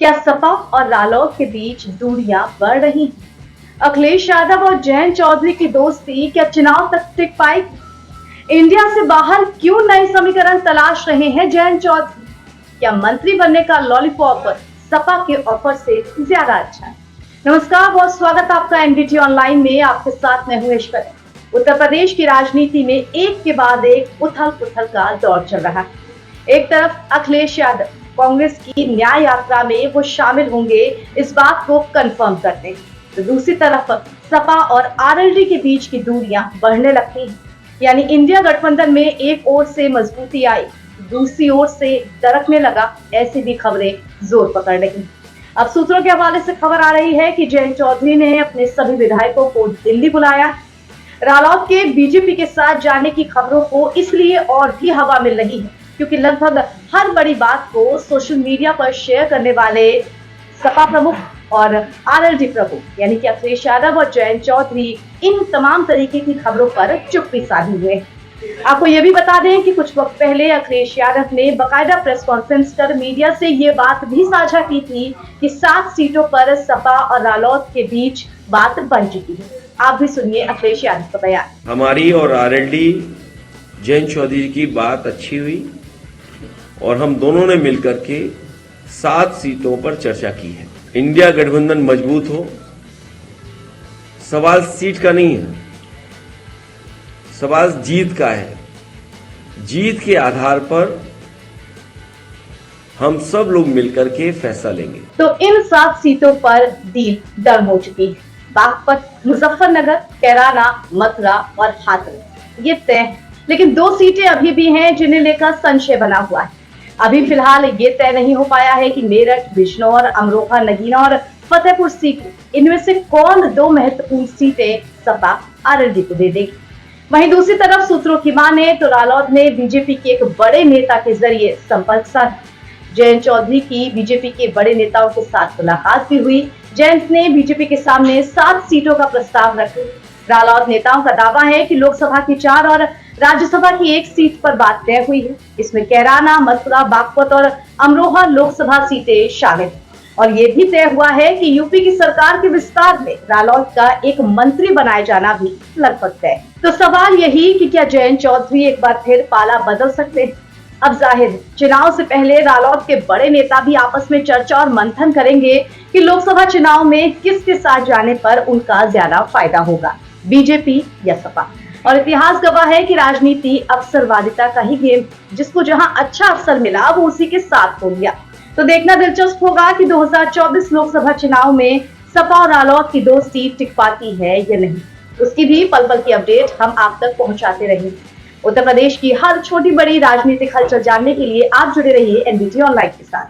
क्या सपा और रालोद के बीच दूरियां बढ़ रही हैं? अखिलेश यादव और जयंत चौधरी की दोस्ती क्या चुनाव तक टिक पाएगी? इंडिया से बाहर क्यों नए समीकरण तलाश रहे हैं जयंत चौधरी? क्या मंत्री बनने का लॉलीपॉप सपा के ऑफर से ज्यादा अच्छा है? नमस्कार, बहुत स्वागत आपका एनडीटी ऑनलाइन में। आपके साथ मैं हूं ऐश्वर्या। उत्तर प्रदेश की राजनीति में एक के बाद एक उथल पुथल का दौर चल रहा है। एक तरफ अखिलेश यादव कांग्रेस की न्याय यात्रा में वो शामिल होंगे, इस बात को कंफर्म करते हैं, तो दूसरी तरफ सपा और आरएलडी के बीच की दूरियां बढ़ने लगती हैं। यानी इंडिया गठबंधन में एक ओर से मजबूती आई, दूसरी ओर से दरकने लगा, ऐसी भी खबरें जोर पकड़ रही। अब सूत्रों के हवाले से खबर आ रही है कि जयंत चौधरी ने अपने सभी विधायकों को दिल्ली बुलाया। रालोद के बीजेपी के साथ जाने की खबरों को इसलिए और भी हवा मिल रही है क्योंकि लगभग हर बड़ी बात को सोशल मीडिया पर शेयर करने वाले सपा प्रमुख और आरएलडी प्रमुख यानी कि अखिलेश यादव और जयंत चौधरी इन तमाम तरीके की खबरों पर चुप्पी साधी हुए। आपको ये भी बता दें कि कुछ वक्त पहले अखिलेश यादव ने बाकायदा प्रेस कॉन्फ्रेंस कर मीडिया से ये बात भी साझा की थी कि 7 सीटों पर सपा और रालोद के बीच बात बन चुकी है। आप भी सुनिए अखिलेश यादव का बयान। हमारी और आरएलडी जयंत चौधरी की बात अच्छी हुई और हम दोनों ने मिलकर के 7 सीटों पर चर्चा की है। इंडिया गठबंधन मजबूत हो, सवाल सीट का नहीं है, सवाल जीत का है। जीत के आधार पर हम सब लोग मिलकर के फैसला लेंगे। तो इन 7 सीटों पर डील डन हो चुकी है। बागपत, मुजफ्फरनगर, कैराना, मथुरा और हाथरस ये तय है, लेकिन 2 सीटें अभी भी हैं जिन्हें लेकर संशय बना हुआ है। अभी फिलहाल ये तय नहीं हो पाया है कि मेरठ, बिजनौर, अमरोहा, नगीना और फतेहपुर सीकरी इनमें से कौन 2 महत्वपूर्ण सीटें सपा आरएलडी को दे देगी। वहीं दूसरी तरफ सूत्रों की माने तो रालोद ने बीजेपी के एक बड़े नेता के जरिए संपर्क साधा। जयंत चौधरी की बीजेपी के बड़े नेताओं के साथ मुलाकात भी हुई। जयंत ने बीजेपी के सामने 7 सीटों का प्रस्ताव रखा। रालोद नेताओं का दावा है कि लोकसभा की 4 और राज्यसभा की 1 सीट पर बात तय हुई है। इसमें कैराना, मथुरा, बागपत और अमरोहा लोकसभा सीटें शामिल हैं। और ये भी तय हुआ है कि यूपी की सरकार के विस्तार में रालोद का एक मंत्री बनाए जाना भी लगभग तय है। तो सवाल यही कि क्या जयंत चौधरी एक बार फिर पाला बदल सकते हैं? अब जाहिर है चुनाव से पहले रालोद के बड़े नेता भी आपस में चर्चा और मंथन करेंगे कि लोकसभा चुनाव में किसके साथ जाने पर उनका ज्यादा फायदा होगा, बीजेपी या सपा। और इतिहास गवाह है कि राजनीति अवसरवादिता का ही गेम, जिसको जहां अच्छा अवसर मिला वो उसी के साथ हो गया। तो देखना दिलचस्प होगा कि 2024 लोकसभा चुनाव में सपा और रालोद की दोस्ती टिक पाती है या नहीं। उसकी भी पल पल की अपडेट हम आप तक पहुंचाते रहेंगे। उत्तर प्रदेश की हर छोटी बड़ी राजनीतिक हलचल जानने के लिए आप जुड़े रहिए एनडीटी ऑनलाइन के साथ।